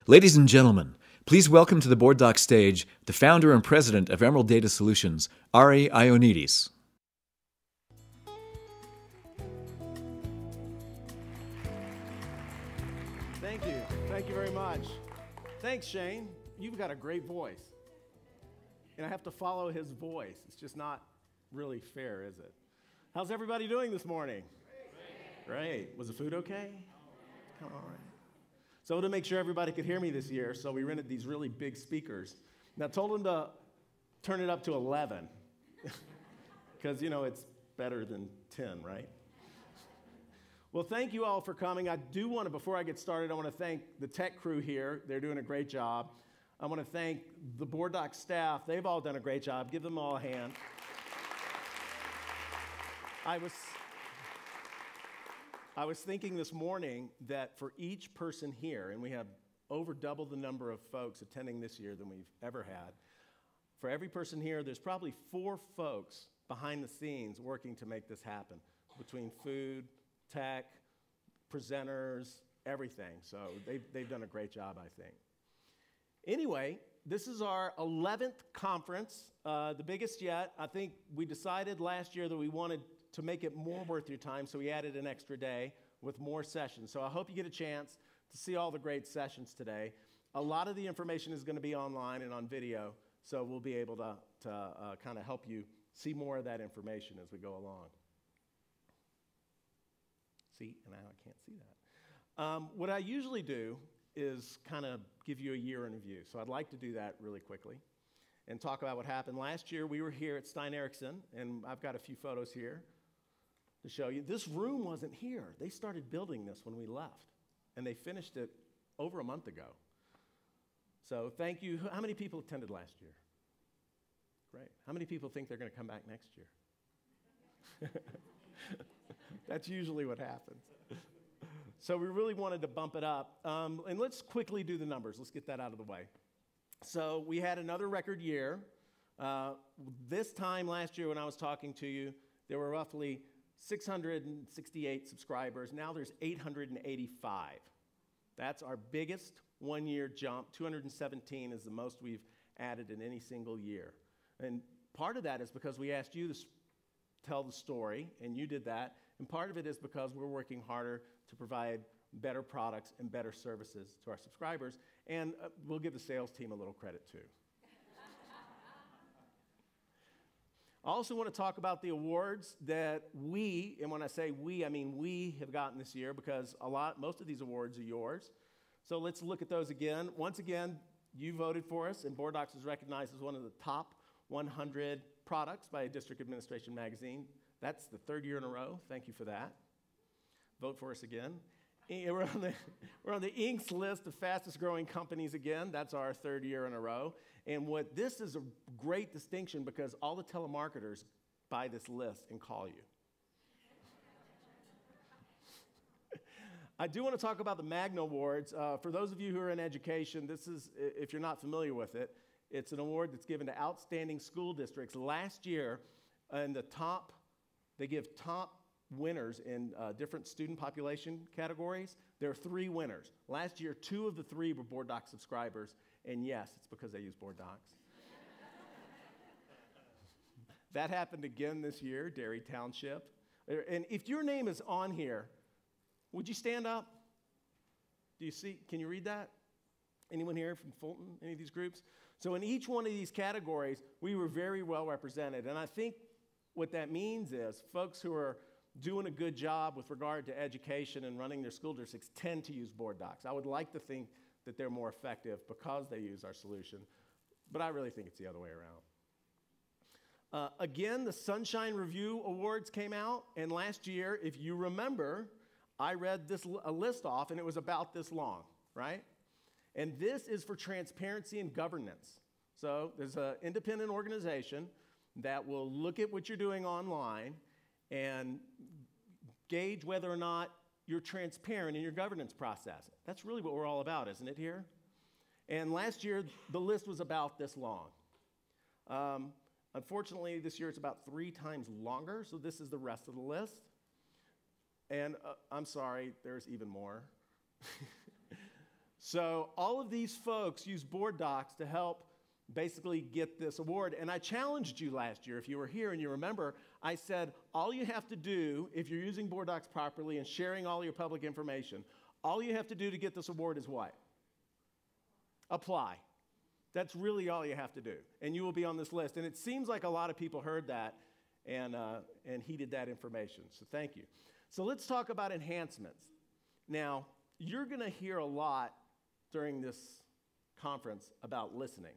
Ladies and gentlemen, please welcome to the Board Doc stage the founder and president of Emerald Data Solutions, Ari Ioannides. Thank you. Thank you very much. Thanks, Shane. You've got a great voice. And I have to follow his voice. It's just not really fair, is it? How's everybody doing this morning? Great. Was the food okay? All right. So to make sure everybody could hear me this year, so we rented these really big speakers. Now, I told them to turn it up to 11, because, you know, it's better than 10, right? Well, thank you all for coming. I do want to, before I get started, I want to thank the tech crew here. They're doing a great job. I want to thank the Board Doc staff. They've all done a great job. Give them all a hand. I was thinking this morning that for each person here, and we have over double the number of folks attending this year than we've ever had, for every person here, there's probably 4 folks behind the scenes working to make this happen, between food, tech, presenters, everything. So they've done a great job, I think. Anyway, this is our 11th conference, the biggest yet. I think we decided last year that we wanted to make it more worth your time, so we added an extra day with more sessions. So I hope you get a chance to see all the great sessions today. A lot of the information is going to be online and on video, so we'll be able to kind of help you see more of that information as we go along. See, and now I can't see that. What I usually do is kind of give you a year in review. So I'd like to do that really quickly and talk about what happened. Last year, we were here at Stein Eriksen, and I've got a few photos here to show you. This room wasn't here. They started building this when we left, and they finished it over a month ago. So thank you. How many people attended last year? Great. How many people think they're going to come back next year? That's usually what happens. So we really wanted to bump it up. And let's quickly do the numbers. Let's get that out of the way. So we had another record year. This time last year when I was talking to you, there were roughly 668 subscribers. Now there's 885. That's our biggest one-year jump. 217 is the most we've added in any single year. And part of that is because we asked you to tell the story, and you did that. And part of it is because we're working harder to provide better products and better services to our subscribers. And we'll give the sales team a little credit, too. I also want to talk about the awards that we, and when I say we, I mean we have gotten this year, because most of these awards are yours. So let's look at those again. Once again, you voted for us, and Board Docs was recognized as one of the top 100 products by District Administration Magazine. That's the 3rd year in a row. Thank you for that. Vote for us again. We're on the Inc.'s list of fastest growing companies again. That's our 3rd year in a row. And this is a great distinction, because all the telemarketers buy this list and call you. I do want to talk about the Magna Wards. For those of you who are in education, this is, if you're not familiar with it, it's an award that's given to outstanding school districts. Last year, they give top winners in different student population categories. There are 3 winners. Last year, 2 of the 3 were Board Doc subscribers, and yes, it's because they use Board Docs. That happened again this year, Derry Township. And if your name is on here, would you stand up? Do you see? Can you read that? Anyone here from Fulton, any of these groups? So in each one of these categories, we were very well represented. And I think what that means is folks who are doing a good job with regard to education and running their school districts tend to use Board Docs. I would like to think that they're more effective because they use our solution, but I really think it's the other way around. Again, the Sunshine Review Awards came out, and last year, if you remember, I read a list off, and it was about this long, right? And this is for transparency and governance. So there's an independent organization that will look at what you're doing online and gauge whether or not you're transparent in your governance process. That's really what we're all about, isn't it here? And last year, the list was about this long. Unfortunately, this year it's about 3 times longer, so this is the rest of the list. And I'm sorry, there's even more. So all of these folks use board docs to help basically get this award. And I challenged you last year, if you were here and you remember, I said, all you have to do, if you're using board docs properly and sharing all your public information, all you have to do to get this award is what? Apply. That's really all you have to do. And you will be on this list. And it seems like a lot of people heard that and heeded that information. So thank you. So let's talk about enhancements. Now, you're going to hear a lot during this conference about listening.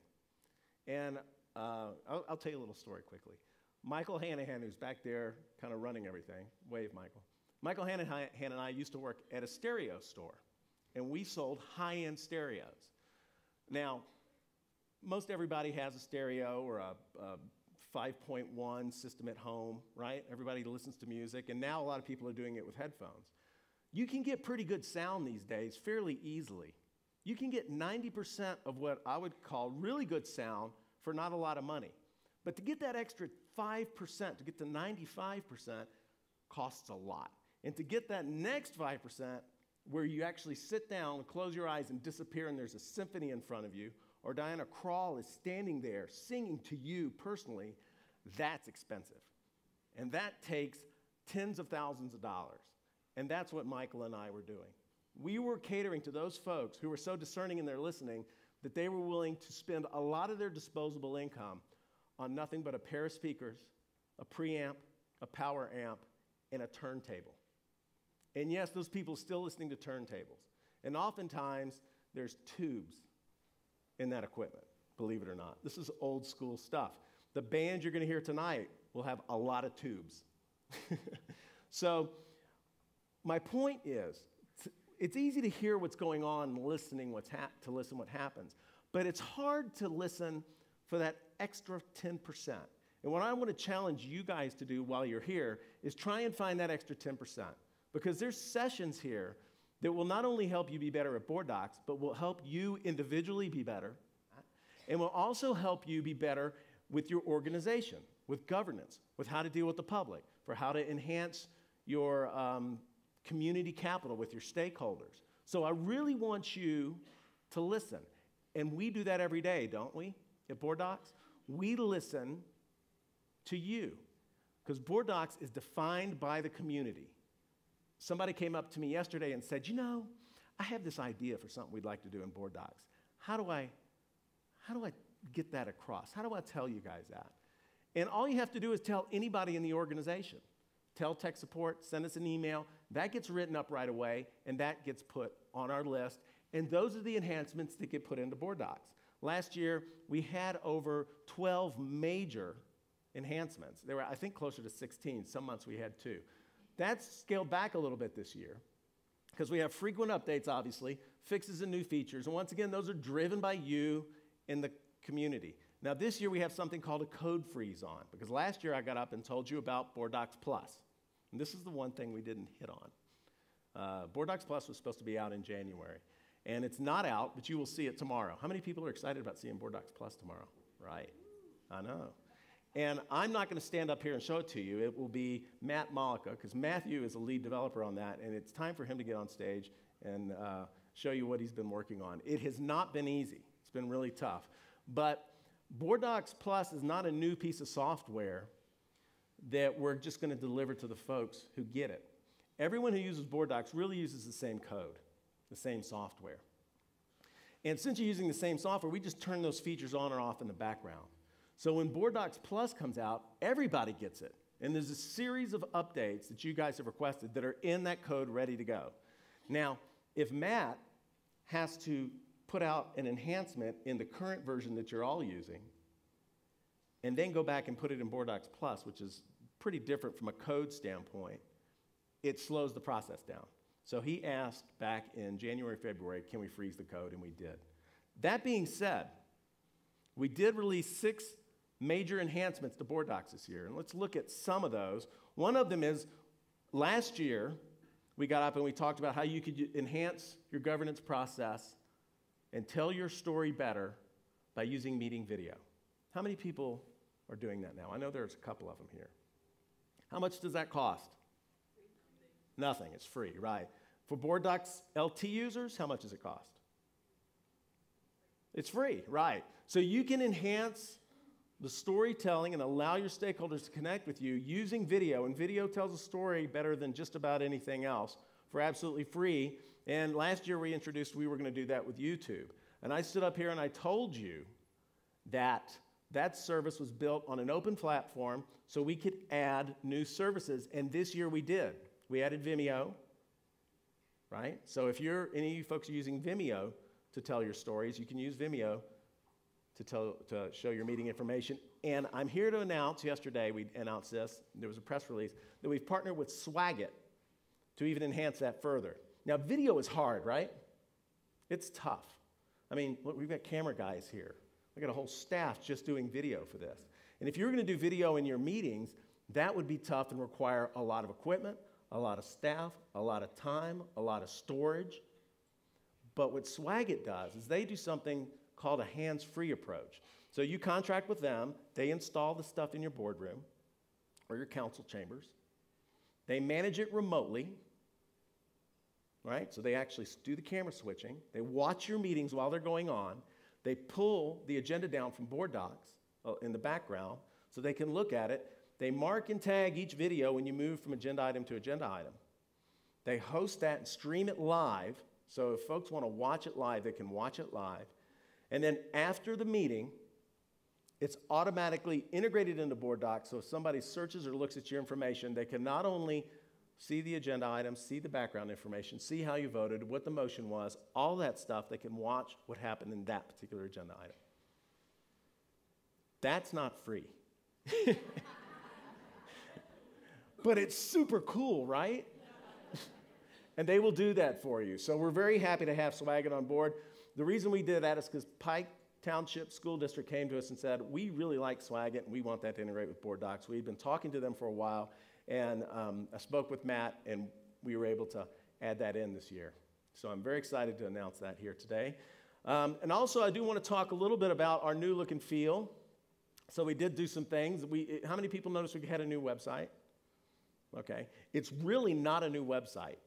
And I'll tell you a little story quickly. Michael Hanahan, who's back there kind of running everything, wave, Michael. Michael Hanahan and I used to work at a stereo store, and we sold high-end stereos. Now, most everybody has a stereo or a 5.1 system at home, right? Everybody listens to music, and now a lot of people are doing it with headphones. You can get pretty good sound these days fairly easily. You can get 90% of what I would call really good sound for not a lot of money. But to get that extra 5%, to get to 95%, costs a lot. And to get that next 5%, where you actually sit down, close your eyes, and disappear, and there's a symphony in front of you, or Diana Krall is standing there singing to you personally, that's expensive. And that takes tens of thousands of dollars. And that's what Michael and I were doing. We were catering to those folks who were so discerning in their listening that they were willing to spend a lot of their disposable income on nothing but a pair of speakers, a preamp, a power amp, and a turntable. And yes, those people are still listening to turntables. And oftentimes, there's tubes in that equipment, believe it or not. This is old school stuff. The band you're going to hear tonight will have a lot of tubes. So my point is, it's easy to hear what's going on and listening to listen what happens. But it's hard to listen for that extra 10%. And what I want to challenge you guys to do while you're here is try and find that extra 10%. Because there's sessions here that will not only help you be better at board docs, but will help you individually be better, and will also help you be better with your organization, with governance, with how to deal with the public, for how to enhance your community capital with your stakeholders. So I really want you to listen. And we do that every day, don't we, at Board Docs? We listen to you, because Board Docs is defined by the community. Somebody came up to me yesterday and said, you know, I have this idea for something we'd like to do in Board Docs. How do I get that across? How do I tell you guys that? And all you have to do is tell anybody in the organization. Tell tech support, send us an email. That gets written up right away, and that gets put on our list. And those are the enhancements that get put into Board Docs. Last year, we had over 12 major enhancements. There were, I think, closer to 16. Some months we had 2. That's scaled back a little bit this year because we have frequent updates, obviously, fixes and new features. And once again, those are driven by you in the community. Now, this year we have something called a code freeze on, because last year I got up and told you about Board Docs Plus. And this is the one thing we didn't hit on. Board Docs Plus was supposed to be out in January. And it's not out, but you will see it tomorrow. How many people are excited about seeing Board Docs Plus tomorrow? Right. I know. And I'm not going to stand up here and show it to you. It will be Matt Malika, because Matthew is the lead developer on that, and it's time for him to get on stage and show you what he's been working on. It has not been easy. It's been really tough. But Board Docs Plus is not a new piece of software that we're just going to deliver to the folks who get it. Everyone who uses Board Docs really uses the same code, the same software. And since you're using the same software, we just turn those features on or off in the background. So when Board Docs Plus comes out, everybody gets it. And there's a series of updates that you guys have requested that are in that code ready to go. Now, if Matt has to put out an enhancement in the current version that you're all using, and then go back and put it in Board Docs Plus, which is pretty different from a code standpoint, it slows the process down. So he asked back in January, February, can we freeze the code? And we did. That being said, we did release 6 major enhancements to Board Docs this year, and let's look at some of those. One of them is, last year, we got up and we talked about how you could enhance your governance process and tell your story better by using meeting video. How many people are doing that now? I know there's a couple of them here. How much does that cost? Nothing. It's free, right? For Board Docs LT users, how much does it cost? It's free, right. So you can enhance the storytelling and allow your stakeholders to connect with you using video. And video tells a story better than just about anything else for absolutely free. And last year we introduced we were going to do that with YouTube. And I stood up here and I told you that that service was built on an open platform so we could add new services. And this year we did. We added Vimeo, right? So if any of you folks are using Vimeo to tell your stories, you can use Vimeo to show your meeting information. And I'm here to announce, yesterday we announced this, there was a press release, that we've partnered with Swagit to even enhance that further. Now, video is hard, right? It's tough. I mean, look, we've got camera guys here. We've got a whole staff just doing video for this. And if you're going to do video in your meetings, that would be tough and require a lot of equipment, a lot of staff, a lot of time, a lot of storage. But what Swagit does is they do something called a hands-free approach. So you contract with them, they install the stuff in your boardroom or your council chambers. They manage it remotely, right? So they actually do the camera switching. They watch your meetings while they're going on. They pull the agenda down from board docs in the background so they can look at it. They mark and tag each video when you move from agenda item to agenda item. They host that and stream it live. So if folks want to watch it live, they can watch it live. And then after the meeting, it's automatically integrated into board docs. So if somebody searches or looks at your information, they can not only see the agenda items, see the background information, see how you voted, what the motion was, all that stuff. They can watch what happened in that particular agenda item. That's not free. But it's super cool, right? And they will do that for you. So we're very happy to have Swagit on board. The reason we did that is because Pike Township School District came to us and said, we really like Swagit and we want that to integrate with board docs. We'd been talking to them for a while, and I spoke with Matt, and we were able to add that in this year. So I'm very excited to announce that here today. And also, I do want to talk a little bit about our new look and feel. So we did do some things. How many people noticed we had a new website? Okay. It's really not a new website.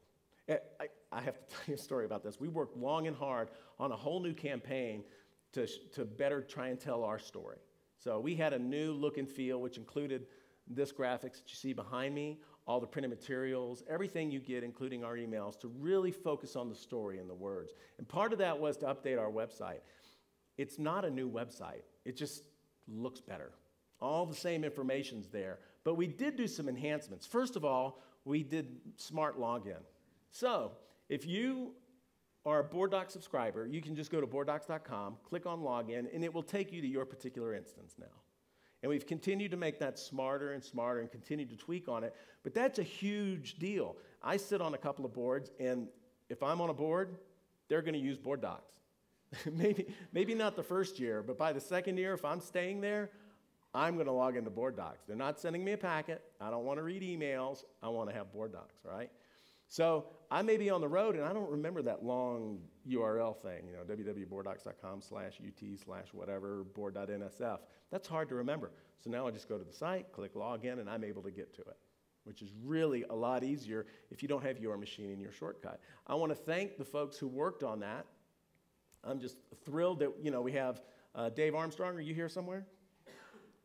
I have to tell you a story about this. We worked long and hard on a whole new campaign to better try and tell our story. So we had a new look and feel, which included this graphics that you see behind me, all the printed materials, everything you get, including our emails, to really focus on the story and the words. And part of that was to update our website. It's not a new website. It just looks better. All the same information's there. But we did do some enhancements. First of all, we did smart login. So if you are a Board Docs subscriber, you can just go to boarddocs.com, click on login, and it will take you to your particular instance now. And we've continued to make that smarter and smarter and continue to tweak on it. But that's a huge deal. I sit on a couple of boards, and if I'm on a board, they're going to use Board Docs. maybe not the first year, but by the second year, if I'm staying there, I'm going to log into Board Docs. They're not sending me a packet. I don't want to read emails. I want to have Board Docs, right? So I may be on the road, and I don't remember that long URL thing, www.boarddocs.com/ut/whatever, board.nsf. That's hard to remember. So now I just go to the site, click login, and I'm able to get to it, which is really a lot easier if you don't have your machine in your shortcut. I want to thank the folks who worked on that. I'm just thrilled that, we have Dave Armstrong. Are you here somewhere?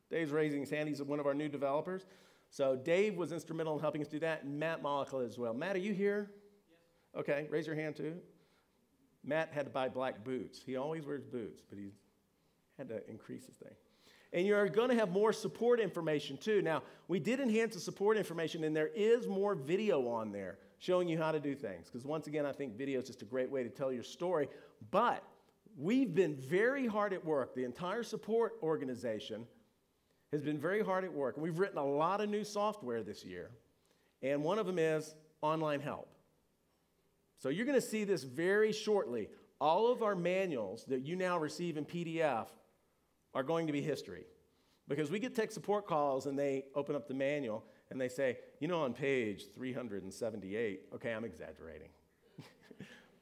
Dave's raising his hand. He's one of our new developers. So Dave was instrumental in helping us do that, and Matt Monaco as well. Matt, are you here? Yes. Okay, raise your hand too. Matt had to buy black boots. He always wears boots, but he had to increase his thing. And you're going to have more support information too. Now, we did enhance the support information, and there is more video on there showing you how to do things. Because once again, I think video is just a great way to tell your story. But we've been very hard at work. The entire support organization has been very hard at work. And we've written a lot of new software this year. And one of them is online help. So you're going to see this very shortly. All of our manuals that you now receive in PDF are going to be history. Because we get tech support calls and they open up the manual and they say, on page 378, okay, I'm exaggerating.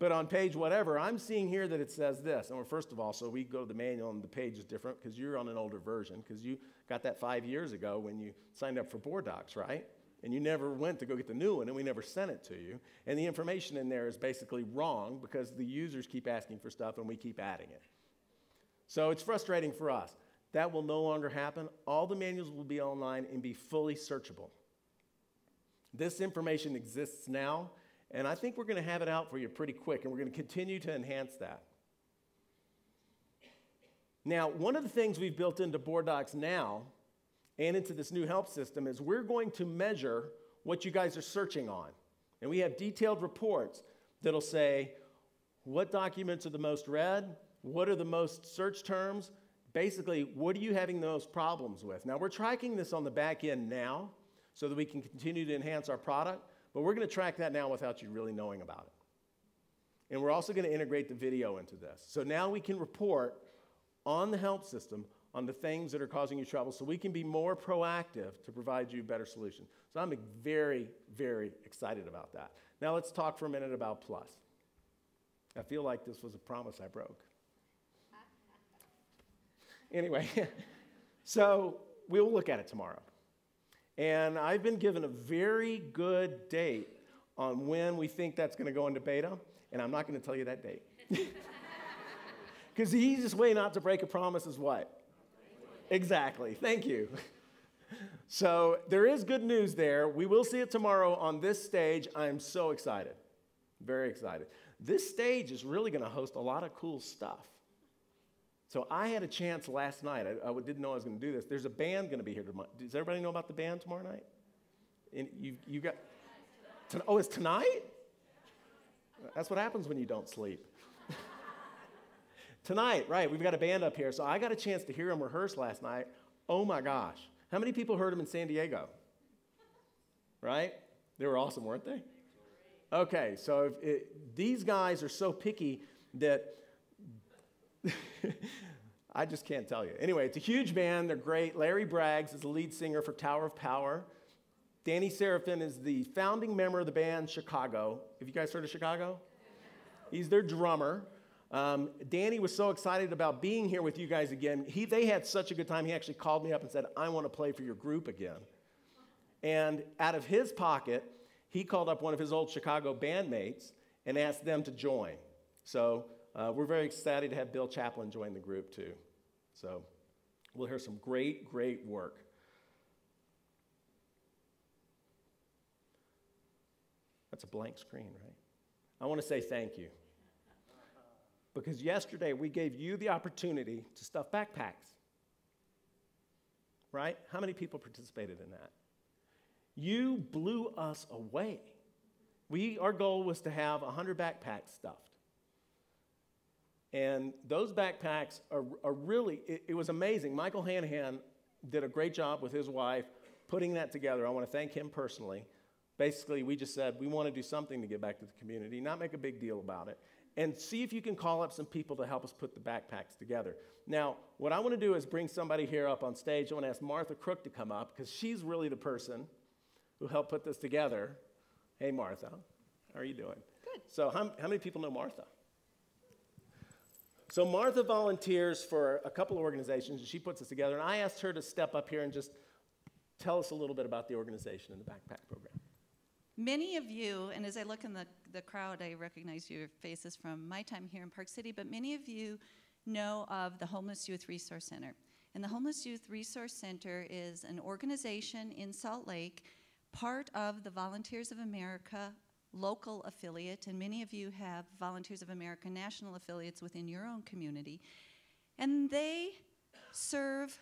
But on page whatever, I'm seeing here that it says this. And first of all, so we go to the manual and the page is different because you're on an older version because you got that 5 years ago when you signed up for Board Docs, right? And you never went to go get the new one, and we never sent it to you. And the information in there is basically wrong because the users keep asking for stuff and we keep adding it. So it's frustrating for us. That will no longer happen. All the manuals will be online and be fully searchable. This information exists now, and I think we're going to have it out for you pretty quick, and we're going to continue to enhance that. Now, one of the things we've built into Board Docs now and into this new help system is we're going to measure what you guys are searching on. And we have detailed reports that'll say what documents are the most read, what are the most search terms, basically, what are you having the most problems with? Now, we're tracking this on the back end now so that we can continue to enhance our product, but we're going to track that now without you really knowing about it. And we're also going to integrate the video into this. So now we can report on the help system on the things that are causing you trouble so we can be more proactive to provide you better solutions. So I'm very, very excited about that. Now let's talk for a minute about Plus. I feel like this was a promise I broke. Anyway, so we'll look at it tomorrow. And I've been given a very good date on when we think that's going to go into beta, and I'm not going to tell you that date. Because the easiest way not to break a promise is what? Exactly. Thank you. So there is good news there. We will see it tomorrow on this stage. I'm so excited. Very excited. This stage is really going to host a lot of cool stuff. So I had a chance last night. I didn't know I was going to do this. There's a band going to be here tomorrow. Does everybody know about the band tomorrow night? And you got, oh, it's tonight? That's what happens when you don't sleep. Tonight, right, we've got a band up here. So I got a chance to hear them rehearse last night. Oh my gosh. How many people heard them in San Diego? Right? They were awesome, weren't they? Okay, so these guys are so picky that I just can't tell you. Anyway, it's a huge band. They're great. Larry Braggs is the lead singer for Tower of Power. Danny Seraphin is the founding member of the band Chicago. Have you guys heard of Chicago? He's their drummer. Danny was so excited about being here with you guys again. They had such a good time. He actually called me up and said, I want to play for your group again. And out of his pocket, he called up one of his old Chicago bandmates and asked them to join. So we're very excited to have Bill Chaplin join the group too. So we'll hear some great, great work. That's a blank screen, right? I want to say thank you. Because yesterday we gave you the opportunity to stuff backpacks. Right? How many people participated in that? You blew us away. Our goal was to have 100 backpacks stuffed. And those backpacks are really, it was amazing. Michael Hanahan did a great job with his wife putting that together. I want to thank him personally. Basically, we just said we want to do something to give back to the community, not make a big deal about it, and see if you can call up some people to help us put the backpacks together. Now, what I want to do is bring somebody here up on stage. I want to ask Martha Crook to come up because she's really the person who helped put this together. Hey, Martha. How are you doing? Good. So how many people know Martha? So Martha volunteers for a couple of organizations, and she puts this together. And I asked her to step up here and just tell us a little bit about the organization and the backpack program. Many of you, and as I look in the crowd, I recognize your faces from my time here in Park City, but many of you know of the Homeless Youth Resource Center. And the Homeless Youth Resource Center is an organization in Salt Lake, part of the Volunteers of America local affiliate, and many of you have Volunteers of America national affiliates within your own community. And they serve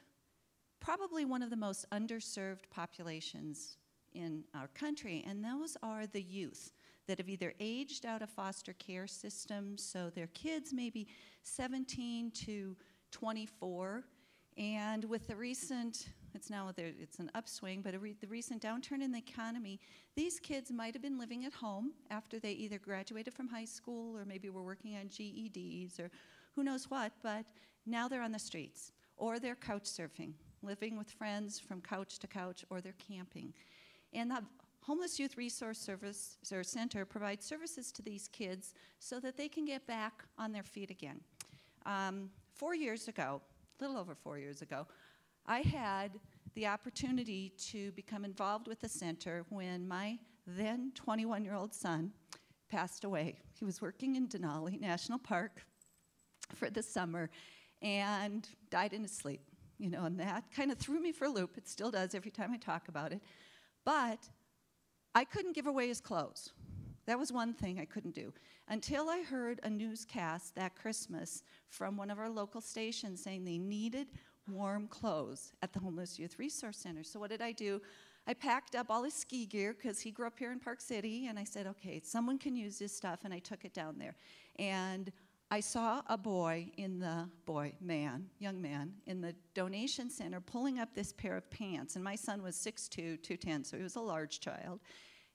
probably one of the most underserved populations in our country, and those are the youth that have either aged out of foster care systems, so their kids may be 17 to 24, and with the recent, it's an upswing, but the recent downturn in the economy, these kids might have been living at home after they either graduated from high school or maybe were working on GEDs or who knows what, but now they're on the streets, or they're couch surfing, living with friends from couch to couch, or they're camping. And the Homeless Youth Resource Center provides services to these kids so that they can get back on their feet again. 4 years ago, a little over 4 years ago, I had the opportunity to become involved with the center when my then 21-year-old son passed away. He was working in Denali National Park for the summer, and died in his sleep. You know, and that kind of threw me for a loop. It still does every time I talk about it. But I couldn't give away his clothes. That was one thing I couldn't do. Until I heard a newscast that Christmas from one of our local stations saying they needed warm clothes at the Homeless Youth Resource Center. So what did I do? I packed up all his ski gear because he grew up here in Park City, and I said, okay, someone can use this stuff, and I took it down there. And I saw a young man in the donation center pulling up this pair of pants, and my son was 6'2", 210, so he was a large child.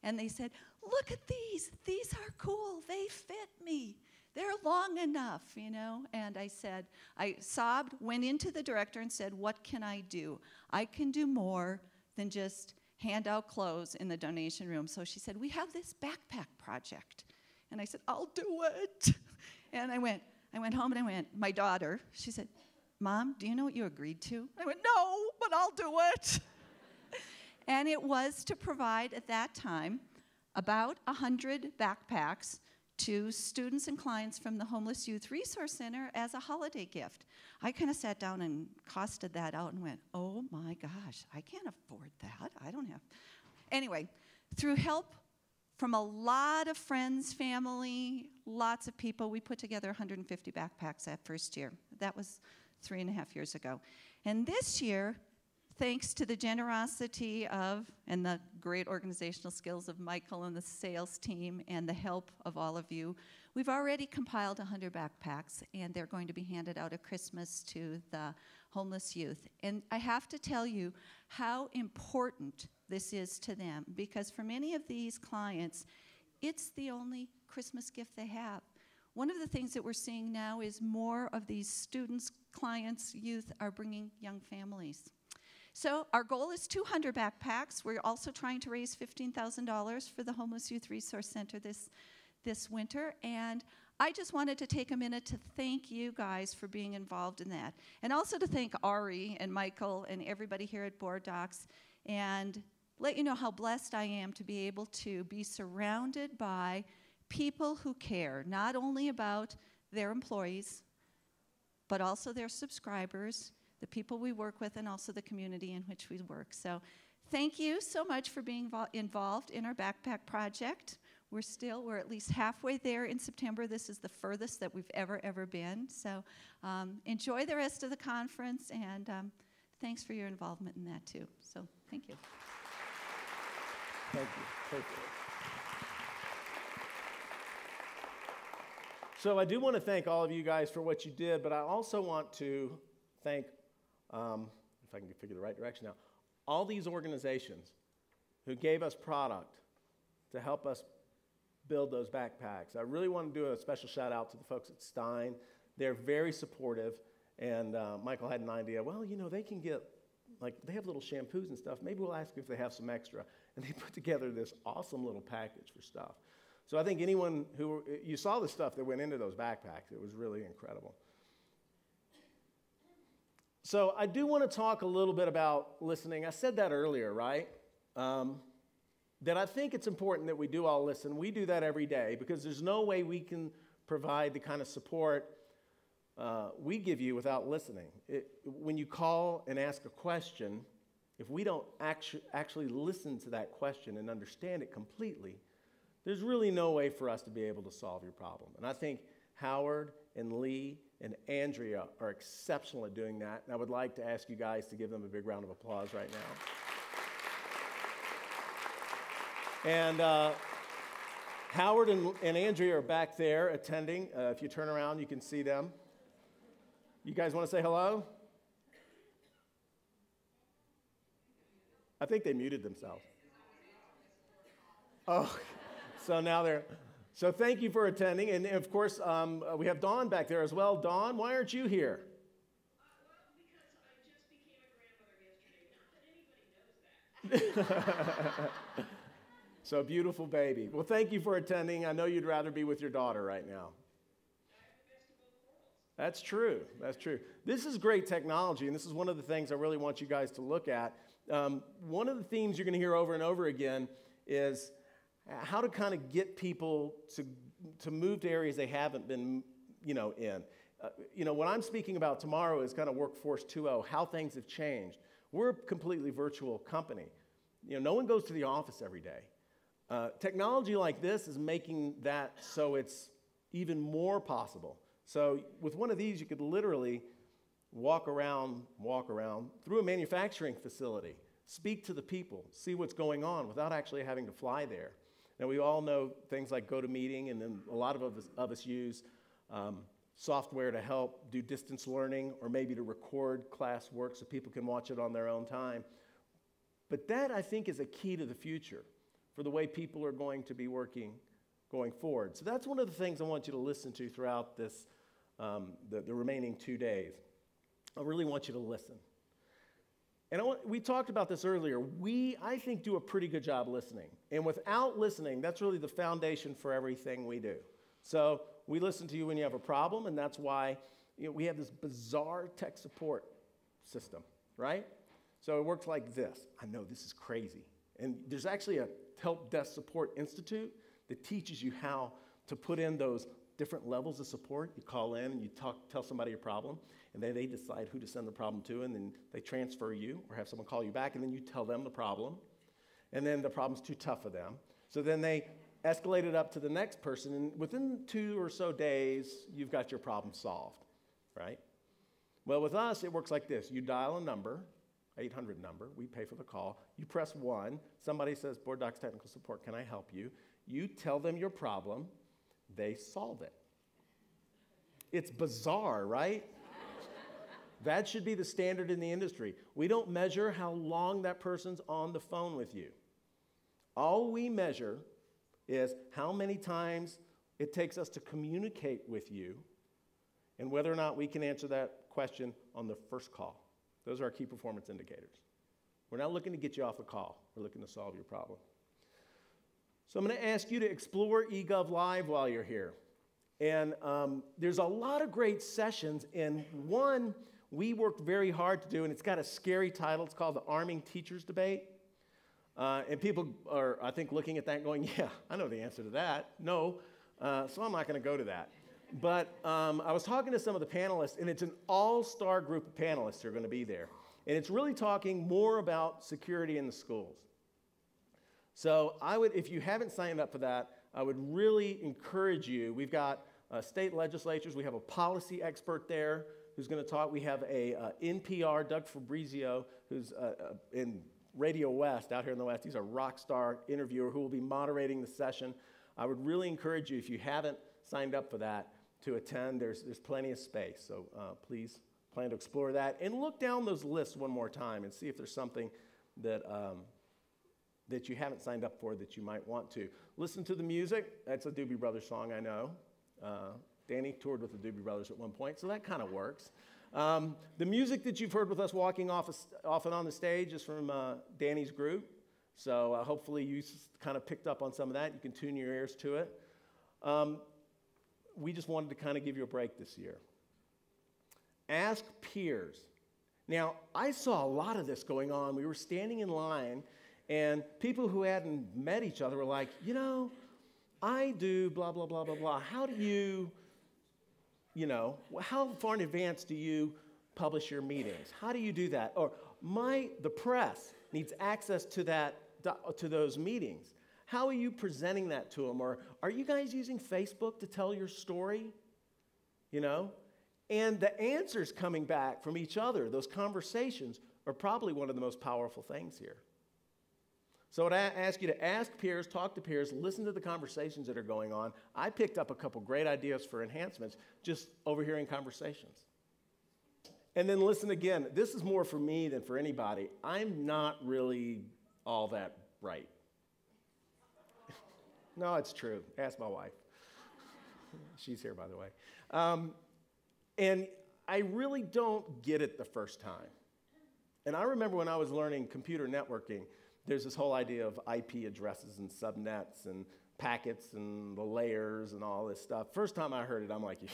And they said, look at these are cool, they fit me. They're long enough, you know? And I sobbed, went into the director and said, what can I do? I can do more than just hand out clothes in the donation room. So she said, we have this backpack project. And I said, I'll do it. And I went home and my daughter, she said, Mom, do you know what you agreed to? I went, no, but I'll do it. And it was to provide, at that time, about 100 backpacks to students and clients from the Homeless Youth Resource Center as a holiday gift. I kind of sat down and costed that out and went, oh my gosh, I can't afford that. I don't have. Anyway, through help from a lot of friends, family, lots of people, we put together 150 backpacks that first year. That was 3.5 years ago. And this year, thanks to the generosity of and the great organizational skills of Michael and the sales team and the help of all of you, we've already compiled 100 backpacks, and they're going to be handed out at Christmas to the homeless youth. And I have to tell you how important this is to them, because for many of these clients, it's the only Christmas gift they have. One of the things that we're seeing now is more of these students, clients, youth are bringing young families. So our goal is 200 backpacks. We're also trying to raise $15,000 for the Homeless Youth Resource Center this winter. And I just wanted to take a minute to thank you guys for being involved in that. And also to thank Ari and Michael and everybody here at Board Docs, and let you know how blessed I am to be able to be surrounded by people who care, not only about their employees, but also their subscribers, the people we work with, and also the community in which we work. So thank you so much for being involved in our backpack project. We're at least halfway there in September. This is the furthest that we've ever been. So enjoy the rest of the conference, and thanks for your involvement in that too. So thank you. Thank you. Thank you. So I do want to thank all of you guys for what you did, but I also want to thank, if I can figure the right direction now, all these organizations who gave us product to help us build those backpacks. I really want to do a special shout out to the folks at Stein. They're very supportive, and Michael had an idea, well, you know, they can get, like, they have little shampoos and stuff. Maybe we'll ask if they have some extra. And they put together this awesome little package for stuff. So I think anyone who, you saw the stuff that went into those backpacks. It was really incredible. So I do want to talk a little bit about listening. I said that earlier, right? That I think it's important that we do all listen. We do that every day because there's no way we can provide the kind of support we give you without listening. When you call and ask a question, if we don't actually listen to that question and understand it completely, there's really no way for us to be able to solve your problem. And I think Howard and Lee and Andrea are exceptional at doing that. And I would like to ask you guys to give them a big round of applause right now. And Howard and Andrea are back there attending. If you turn around, you can see them. You guys want to say hello? I think they muted themselves. Oh, so now they're, so thank you for attending. And of course, we have Dawn back there as well. Dawn, why aren't you here? Well, because I just became a grandmother yesterday. Not that anybody knows that. So beautiful baby. Well, thank you for attending. I know you'd rather be with your daughter right now. That's true. That's true. This is great technology, and this is one of the things I really want you guys to look at. One of the themes you're going to hear over and over again is how to kind of get people to move to areas they haven't been, in. what I'm speaking about tomorrow is kind of Workforce 2.0, how things have changed. We're a completely virtual company. No one goes to the office every day. Technology like this is making that so it's even more possible. So with one of these, you could literally walk around through a manufacturing facility, speak to the people, see what's going on without actually having to fly there. Now, we all know things like GoToMeeting, and then a lot of us use software to help do distance learning or maybe to record class work so people can watch it on their own time. But that, I think, is a key to the future for the way people are going to be working going forward. So that's one of the things I want you to listen to throughout this, the remaining 2 days. I really want you to listen. And we talked about this earlier. I think, do a pretty good job listening. And without listening, that's really the foundation for everything we do. So we listen to you when you have a problem, and that's why we have this bizarre tech support system, right? So it works like this. I know this is crazy. And there's actually a Help Desk Support Institute that teaches you how to put in those different levels of support. You call in and you tell somebody your problem, and then they decide who to send the problem to, and then they transfer you or have someone call you back, and then you tell them the problem, and then the problem's too tough for them. So then they escalate it up to the next person, and within 2 or so days, you've got your problem solved, right? Well, with us, it works like this. You dial a number, 800 number, we pay for the call. You press 1, somebody says, Board Docs Technical Support, can I help you? You tell them your problem, they solve it. It's bizarre, right? That should be the standard in the industry. We don't measure how long that person's on the phone with you. All we measure is how many times it takes us to communicate with you and whether or not we can answer that question on the first call. Those are our key performance indicators. We're not looking to get you off a call. We're looking to solve your problem. So I'm going to ask you to explore eGovLIVE while you're here. And there's a lot of great sessions, and one we worked very hard to do, and it's got a scary title. It's called the Arming Teachers Debate. And people are, I think, looking at that and going, yeah, I know the answer to that. No, so I'm not going to go to that. But I was talking to some of the panelists, and it's an all-star group of panelists who are going to be there. And it's really talking more about security in the schools. So if you haven't signed up for that, I would really encourage you. We've got state legislatures. We have a policy expert there who's going to talk. We have a NPR, Doug Fabrizio, who's in Radio West, out here in the West. He's a rock star interviewer who will be moderating the session. I would really encourage you, if you haven't signed up for that, to attend. There's plenty of space, so please plan to explore that. And look down those lists one more time and see if there's something that you haven't signed up for that you might want to. Listen to the music. That's a Doobie Brothers song, I know. Danny toured with the Doobie Brothers at one point, so that kind of works. The music that you've heard with us walking off and on the stage is from Danny's group, so hopefully you kind of picked up on some of that. You can tune your ears to it. We just wanted to kind of give you a break this year. Ask peers. Now, I saw a lot of this going on. We were standing in line, and people who hadn't met each other were like, I do blah, blah, blah, blah, blah. How do you, how far in advance do you publish your meetings? How do you do that? Or the press needs access to those meetings. How are you presenting that to them? Or are you guys using Facebook to tell your story? And the answers coming back from each other, those conversations, are probably one of the most powerful things here. So I'd ask you to ask peers, talk to peers, listen to the conversations that are going on. I picked up a couple great ideas for enhancements just overhearing conversations. And then listen again. This is more for me than for anybody. I'm not really all that bright. No, it's true. Ask my wife. She's here, by the way. And I really don't get it the first time. And I remember when I was learning computer networking, there's this whole idea of IP addresses and subnets and packets and the layers and all this stuff. First time I heard it, I'm like, yeah,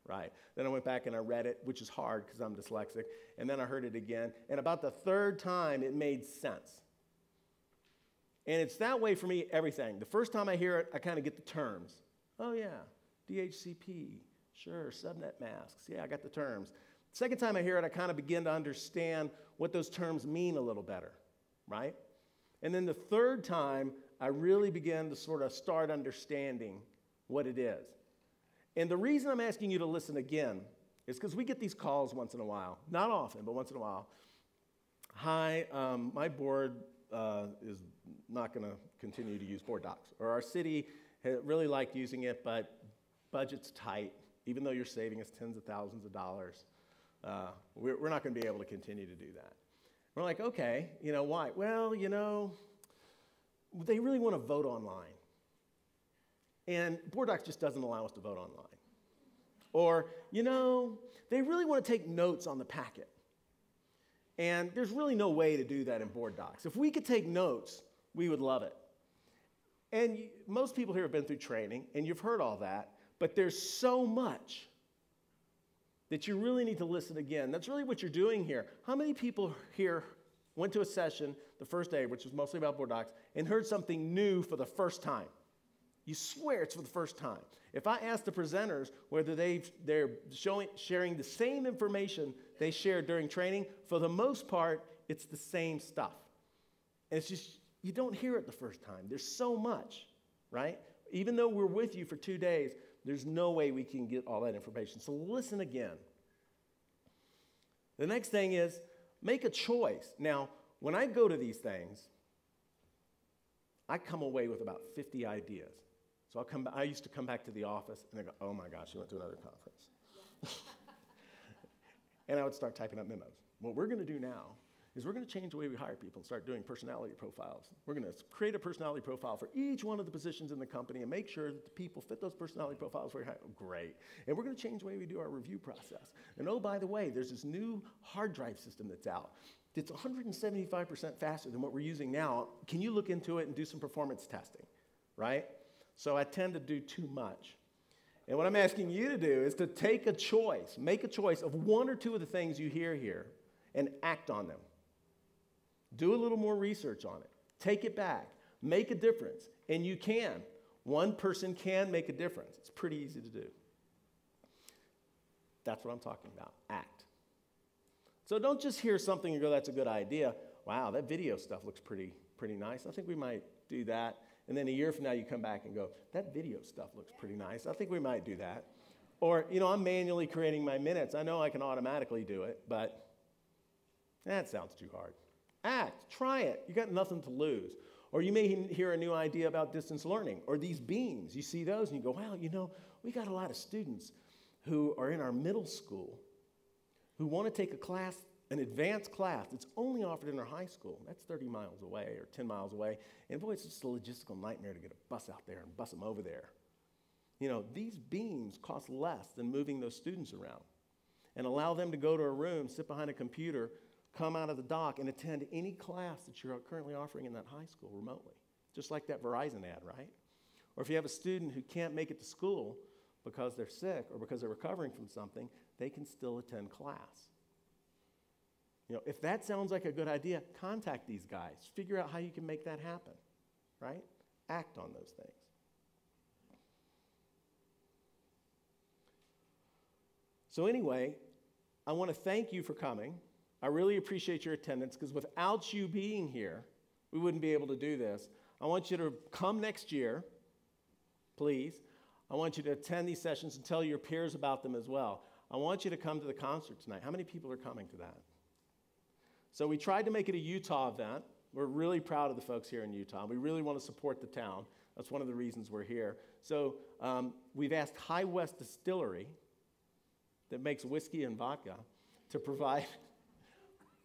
right. Then I went back and I read it, which is hard because I'm dyslexic. And then I heard it again. And about the third time, it made sense. And it's that way for me, everything. The first time I hear it, I kind of get the terms. Oh, yeah, DHCP, Sure, subnet masks. Yeah, I got the terms. Second time I hear it, I kind of begin to understand what those terms mean a little better, right? And then the third time, I really begin to sort of start understanding what it is. And the reason I'm asking you to listen again is because we get these calls once in a while. Not often, but once in a while. Hi, my board is not going to continue to use board docs. Or our city really liked using it, but budget's tight. Even though you're saving us tens of thousands of dollars, we're not going to be able to continue to do that. We're like, okay, why? Well, they really want to vote online. And board docs just doesn't allow us to vote online. Or, they really want to take notes on the packet. And there's really no way to do that in board docs. If we could take notes, we would love it. And most people here have been through training, and you've heard all that, but there's so much that you really need to listen again. That's really what you're doing here. How many people here went to a session the first day, which was mostly about board docs, and heard something new for the first time? You swear it's for the first time. If I ask the presenters whether they're sharing the same information they shared during training, for the most part, it's the same stuff. And it's just, you don't hear it the first time. There's so much, right? Even though we're with you for 2 days, there's no way we can get all that information. So listen again. The next thing is, make a choice. Now, when I go to these things, I come away with about 50 ideas. So I used to come back to the office, and I go, oh my gosh, you went to another conference. And I would start typing up memos. What we're going to do now is we're going to change the way we hire people and start doing personality profiles. We're going to create a personality profile for each one of the positions in the company and make sure that the people fit those personality profiles for hire. Great. And we're going to change the way we do our review process. And oh, by the way, there's this new hard drive system that's out. It's 175% faster than what we're using now. Can you look into it and do some performance testing, right? So I tend to do too much. And what I'm asking you to do is to take a choice, make a choice of one or two of the things you hear here and act on them. Do a little more research on it. Take it back. Make a difference. And you can. One person can make a difference. It's pretty easy to do. That's what I'm talking about. Act. So don't just hear something and go, that's a good idea. Wow, that video stuff looks pretty nice. I think we might do that. And then a year from now, you come back and go, that video stuff looks pretty nice. I think we might do that. Or, I'm manually creating my minutes. I know I can automatically do it, but that sounds too hard. Act. Try it. You got nothing to lose. Or you may hear a new idea about distance learning or these beams. You see those and you go, wow, we got a lot of students who are in our middle school who want to take a class, an advanced class that's only offered in their high school. That's 30 miles away or 10 miles away. And boy, it's just a logistical nightmare to get a bus out there and bus them over there. These beams cost less than moving those students around and allow them to go to a room, sit behind a computer, come out of the dock and attend any class that you're currently offering in that high school remotely. Just like that Verizon ad, right? Or if you have a student who can't make it to school because they're sick or because they're recovering from something, they can still attend class. If that sounds like a good idea, contact these guys. Figure out how you can make that happen, right? Act on those things. So anyway, I want to thank you for coming. I really appreciate your attendance because without you being here, we wouldn't be able to do this. I want you to come next year, please. I want you to attend these sessions and tell your peers about them as well. I want you to come to the concert tonight. How many people are coming to that? So we tried to make it a Utah event. We're really proud of the folks here in Utah. We really want to support the town. That's one of the reasons we're here. So we've asked High West Distillery that makes whiskey and vodka to provide...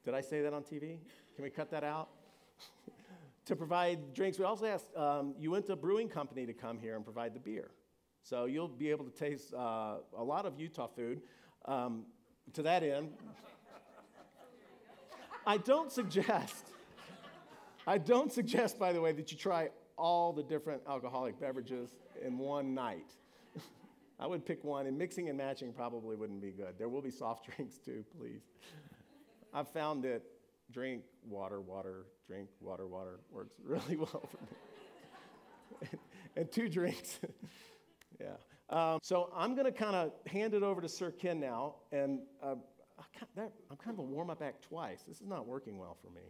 Did I say that on TV? Can we cut that out? To provide drinks. We also asked Uinta Brewing Company to come here and provide the beer. So you'll be able to taste a lot of Utah food. To that end, I don't suggest, by the way, that you try all the different alcoholic beverages in one night. I would pick one, and mixing and matching probably wouldn't be good. There will be soft drinks too, please. I've found that drink water, drink water works really well for me. and 2 drinks, yeah. So I'm going to kind of hand it over to Sir Ken now, and I'm kind of a warm-up act twice. This is not working well for me.